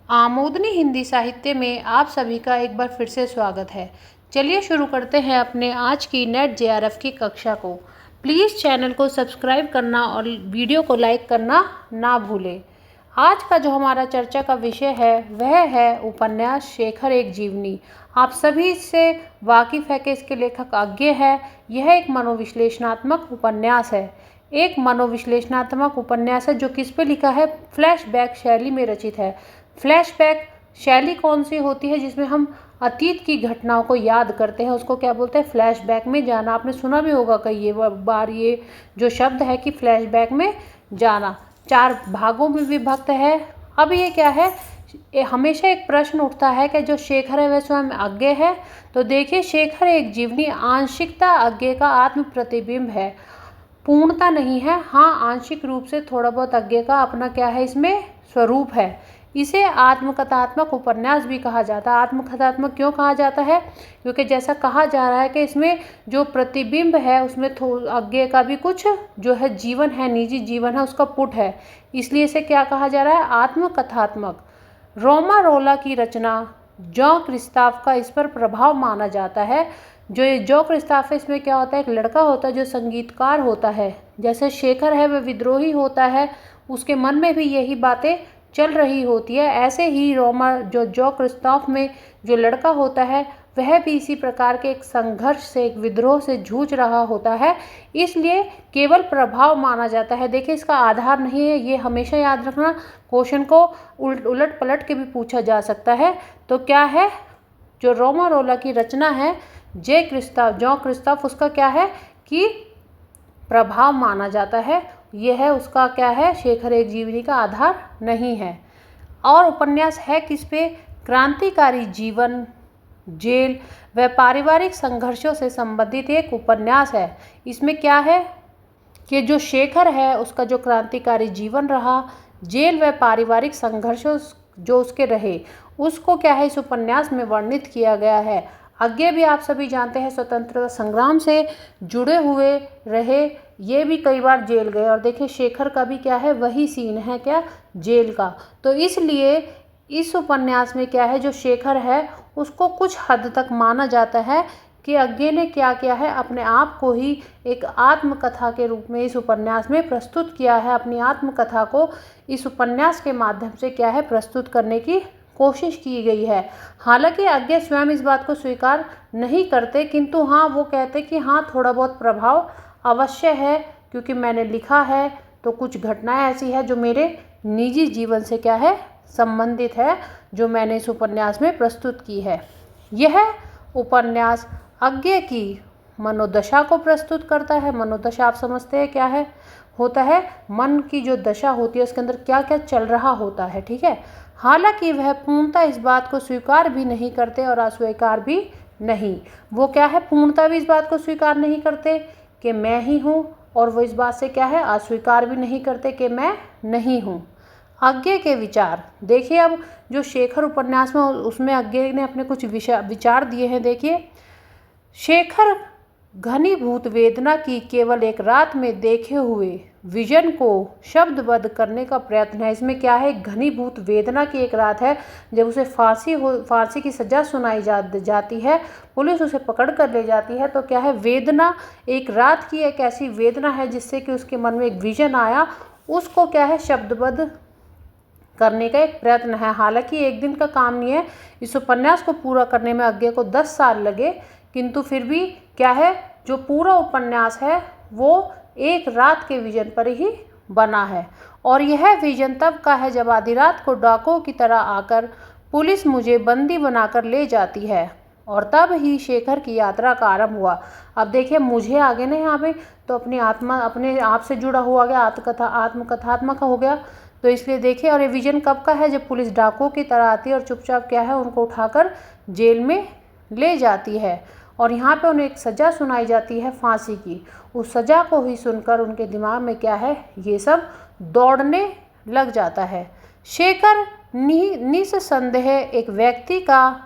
आमोदनी हिंदी साहित्य में आप सभी का एक बार फिर से स्वागत है। चलिए शुरू करते हैं अपने आज की नेट जेआरएफ की कक्षा को। प्लीज़ चैनल को सब्सक्राइब करना और वीडियो को लाइक करना ना भूलें। आज का जो हमारा चर्चा का विषय है वह है उपन्यास शेखर एक जीवनी। आप सभी इससे वाकिफ़ है कि इसके लेखक अज्ञे है। यह एक मनोविश्लेषणात्मक उपन्यास है। एक मनोविश्लेषणात्मक उपन्यास है जो किस पे लिखा है? फ्लैशबैक शैली में रचित है। फ्लैशबैक शैली कौन सी होती है? जिसमें हम अतीत की घटनाओं को याद करते हैं, उसको क्या बोलते हैं? फ्लैशबैक में जाना। आपने सुना भी होगा कई बार ये जो शब्द है कि फ्लैशबैक में जाना। 4 भागों में विभक्त है। अब ये क्या है, हमेशा एक प्रश्न उठता है कि जो शेखर है वह स्वयं अज्ञे है। तो देखिए, शेखर एक जीवनी आंशिकता अज्ञे का आत्म प्रतिबिंब है, पूर्णता नहीं है। हाँ, आंशिक रूप से थोड़ा बहुत अज्ञे का अपना क्या है, इसमें स्वरूप है। इसे आत्मकथात्मक उपन्यास भी कहा जाता है। आत्मकथात्मक क्यों कहा जाता है? क्योंकि जैसा कहा जा रहा है कि इसमें जो प्रतिबिंब है उसमें अज्ञे का भी कुछ जो है जीवन है, निजी जीवन है, उसका पुट है। इसलिए इसे क्या कहा जा रहा है? आत्मकथात्मक। रोमा रोला की रचना जॉन क्रिस्ताफ का इस पर प्रभाव माना जाता है। जो ये जॉन क्रिस्ताफ है, इसमें क्या होता है, एक लड़का होता है जो संगीतकार होता है। जैसे शेखर है वह विद्रोही होता है, उसके मन में भी यही बातें चल रही होती है। ऐसे ही रोमा जो जॉन क्रिस्ताफ में जो लड़का होता है वह भी इसी प्रकार के एक संघर्ष से, एक विद्रोह से जूझ रहा होता है। इसलिए केवल प्रभाव माना जाता है। देखिए, इसका आधार नहीं है, ये हमेशा याद रखना। क्वेश्चन को उलट पलट के भी पूछा जा सकता है। तो क्या है, जो रोमा रोला की रचना है जॉन क्रिस्ताफ, उसका क्या है कि प्रभाव माना जाता है। यह है उसका क्या है, शेखर एक जीवनी का आधार नहीं है। और उपन्यास है किस पे? क्रांतिकारी जीवन, जेल व पारिवारिक संघर्षों से संबंधित एक उपन्यास है। इसमें क्या है कि जो शेखर है उसका जो क्रांतिकारी जीवन रहा, जेल व पारिवारिक संघर्षों जो उसके रहे, उसको क्या है इस उपन्यास में वर्णित किया गया है। आगे भी आप सभी जानते हैं स्वतंत्रता संग्राम से जुड़े हुए रहे, ये भी कई बार जेल गए। और देखिए, शेखर का भी क्या है, वही सीन है क्या, जेल का। तो इसलिए इस उपन्यास में क्या है, जो शेखर है उसको कुछ हद तक माना जाता है कि अज्ञे ने क्या किया है, अपने आप को ही एक आत्मकथा के रूप में इस उपन्यास में प्रस्तुत किया है। अपनी आत्मकथा को इस उपन्यास के माध्यम से क्या है, प्रस्तुत करने की कोशिश की गई है। हालांकि अज्ञे स्वयं इस बात को स्वीकार नहीं करते, किंतु हाँ, वो कहते कि हाँ, थोड़ा बहुत प्रभाव अवश्य है, क्योंकि मैंने लिखा है तो कुछ घटनाएं ऐसी है जो मेरे निजी जीवन से क्या है, संबंधित है, जो मैंने इस उपन्यास में प्रस्तुत की है। यह उपन्यास अज्ञे की मनोदशा को प्रस्तुत करता है। मनोदशा आप समझते हैं क्या है, होता है मन की जो दशा होती है, उसके अंदर क्या क्या चल रहा होता है, ठीक है। हालांकि वह पूर्णतः इस बात को स्वीकार भी नहीं करते और अस्वीकार भी नहीं। वो क्या है, पूर्णतः भी इस बात को स्वीकार नहीं करते कि मैं ही हूँ, और वो इस बात से क्या है, अस्वीकार भी नहीं करते कि मैं नहीं हूँ। अज्ञे के विचार देखिए, अब जो शेखर उपन्यास में उसमें अज्ञे ने अपने कुछ विचार दिए हैं। देखिए, शेखर घनीभूत वेदना की केवल एक रात में देखे हुए विजन को शब्दबद्ध करने का प्रयत्न है। इसमें क्या है, घनीभूत वेदना की एक रात है जब उसे फांसी की सजा सुनाई जाती है, पुलिस उसे पकड़ कर ले जाती है। तो क्या है, वेदना, एक रात की एक ऐसी वेदना है जिससे कि उसके मन में एक विजन आया, उसको क्या है, शब्दबद्ध करने का एक प्रयत्न है। हालांकि एक दिन का काम नहीं है, इस उपन्यास को पूरा करने में अज्ञे को 10 साल लगे, किंतु फिर भी क्या है, जो पूरा उपन्यास है वो एक रात के विजन पर ही बना है। और यह विजन तब का है जब आधी रात को डाकुओं की तरह आकर पुलिस मुझे बंदी बनाकर ले जाती है, और तब ही शेखर की यात्रा का आरंभ हुआ। अब देखिए, मुझे आगे ना यहाँ पे तो अपनी आत्मा, अपने आप से जुड़ा हुआ गया, आत्मकथात्मक हो गया। तो इसलिए देखिए, और ये विजन कब का है, जब पुलिस डाकुओं की तरह आती है और चुपचाप क्या है, उनको उठाकर जेल में ले जाती है, और यहाँ पे उन्हें एक सज़ा सुनाई जाती है, फांसी की। उस सज़ा को ही सुनकर उनके दिमाग में क्या है, ये सब दौड़ने लग जाता है। शेखर निस्संदेह एक व्यक्ति का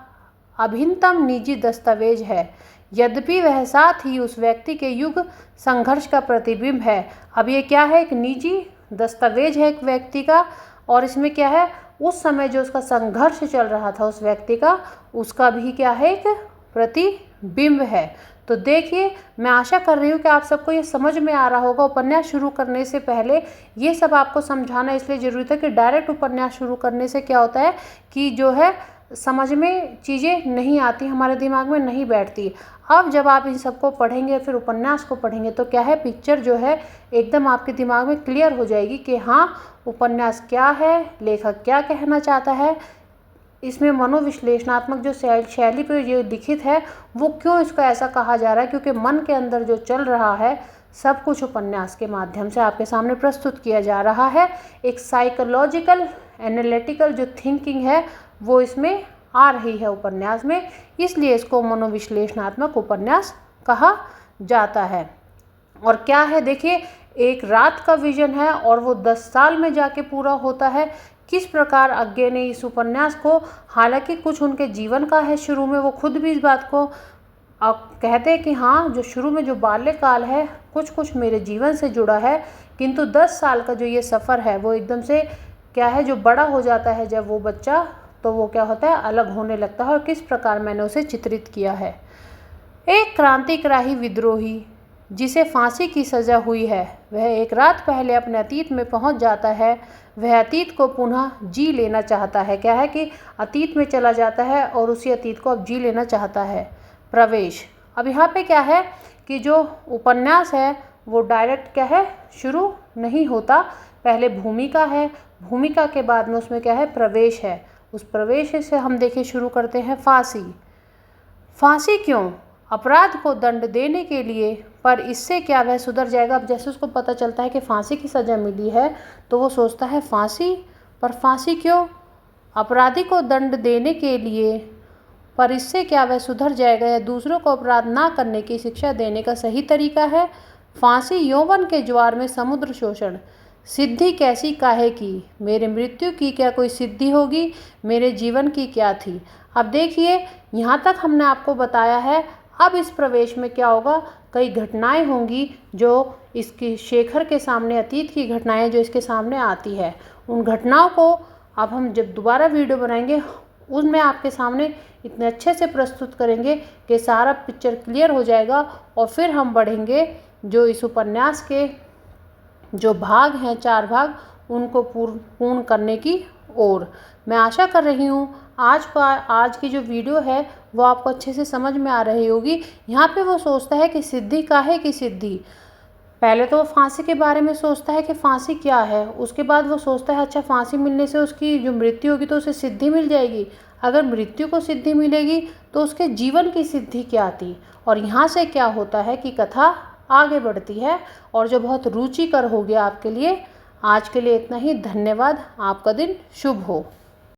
अभिन्नतम निजी दस्तावेज है, यद्यपि वह साथ ही उस व्यक्ति के युग संघर्ष का प्रतिबिंब है। अब ये क्या है, एक निजी दस्तावेज है एक व्यक्ति का, और इसमें क्या है, उस समय जो उसका संघर्ष चल रहा था उस व्यक्ति का, उसका भी क्या है, एक प्रतिबिंब है। तो देखिए, मैं आशा कर रही हूँ कि आप सबको ये समझ में आ रहा होगा। उपन्यास शुरू करने से पहले ये सब आपको समझाना इसलिए ज़रूरी था कि डायरेक्ट उपन्यास शुरू करने से क्या होता है कि जो है समझ में चीज़ें नहीं आती, हमारे दिमाग में नहीं बैठती। अब जब आप इन सबको पढ़ेंगे, फिर उपन्यास को पढ़ेंगे, तो क्या है, पिक्चर जो है एकदम आपके दिमाग में क्लियर हो जाएगी कि हाँ, उपन्यास क्या है, लेखक क्या कहना चाहता है, इसमें मनोविश्लेषणात्मक जो शैली पे ये लिखित है वो क्यों इसको ऐसा कहा जा रहा है, क्योंकि मन के अंदर जो चल रहा है सब कुछ उपन्यास के माध्यम से आपके सामने प्रस्तुत किया जा रहा है। एक साइकोलॉजिकल एनालिटिकल जो थिंकिंग है वो इसमें आ रही है उपन्यास में, इसलिए इसको मनोविश्लेषणात्मक उपन्यास कहा जाता है। और क्या है, देखिए, एक रात का विजन है और वो 10 साल में जाके पूरा होता है। किस प्रकार अज्ञे ने इस उपन्यास को, हालांकि कुछ उनके जीवन का है, शुरू में वो खुद भी इस बात को कहते हैं कि हाँ, जो शुरू में जो बाल्यकाल है कुछ कुछ मेरे जीवन से जुड़ा है, किंतु 10 साल का जो ये सफ़र है वो एकदम से क्या है, जो बड़ा हो जाता है जब वो बच्चा, तो वो क्या होता है, अलग होने लगता है। और किस प्रकार मैंने उसे चित्रित किया है। एक क्रांतिकारी विद्रोही जिसे फांसी की सज़ा हुई है, वह एक रात पहले अपने अतीत में पहुंच जाता है। वह अतीत को पुनः जी लेना चाहता है। क्या है कि अतीत में चला जाता है और उसी अतीत को अब जी लेना चाहता है। प्रवेश, अब यहाँ पे क्या है कि जो उपन्यास है वो डायरेक्ट क्या है, शुरू नहीं होता, पहले भूमिका है, भूमिका के बाद में उसमें क्या है, प्रवेश है। उस प्रवेश से हम देखिए शुरू करते हैं। फांसी, फांसी क्यों, अपराध को दंड देने के लिए, पर इससे क्या वह सुधर जाएगा। अब जैसे उसको पता चलता है कि फांसी की सज़ा मिली है तो वो सोचता है फांसी, पर फांसी क्यों, अपराधी को दंड देने के लिए, पर इससे क्या वह सुधर जाएगा या दूसरों को अपराध ना करने की शिक्षा देने का सही तरीका है। फांसी यौवन के ज्वार में समुद्र शोषण, सिद्धि कैसी काहे की, मेरे मृत्यु की क्या कोई सिद्धि होगी, मेरे जीवन की क्या थी। अब देखिए, यहाँ तक हमने आपको बताया है। अब इस प्रवेश में क्या होगा, कई घटनाएं होंगी जो इसकी शेखर के सामने, अतीत की घटनाएं जो इसके सामने आती है, उन घटनाओं को अब हम जब दोबारा वीडियो बनाएंगे उसमें आपके सामने इतने अच्छे से प्रस्तुत करेंगे कि सारा पिक्चर क्लियर हो जाएगा। और फिर हम बढ़ेंगे जो इस उपन्यास के जो भाग हैं, 4 भाग, उनको पूर्ण करने की ओर। मैं आशा कर रही हूँ आज की जो वीडियो है वो आपको अच्छे से समझ में आ रही होगी। यहाँ पे वो सोचता है कि सिद्धि काहे की सिद्धि, पहले तो वो फांसी के बारे में सोचता है कि फांसी क्या है, उसके बाद वो सोचता है अच्छा फांसी मिलने से उसकी जो मृत्यु होगी तो उसे सिद्धि मिल जाएगी, अगर मृत्यु को सिद्धि मिलेगी तो उसके जीवन की सिद्धि क्या थी। और यहाँ से क्या होता है कि कथा आगे बढ़ती है और जो बहुत रुचिकर हो गया आपके लिए। आज के लिए इतना ही, धन्यवाद, आपका दिन शुभ हो।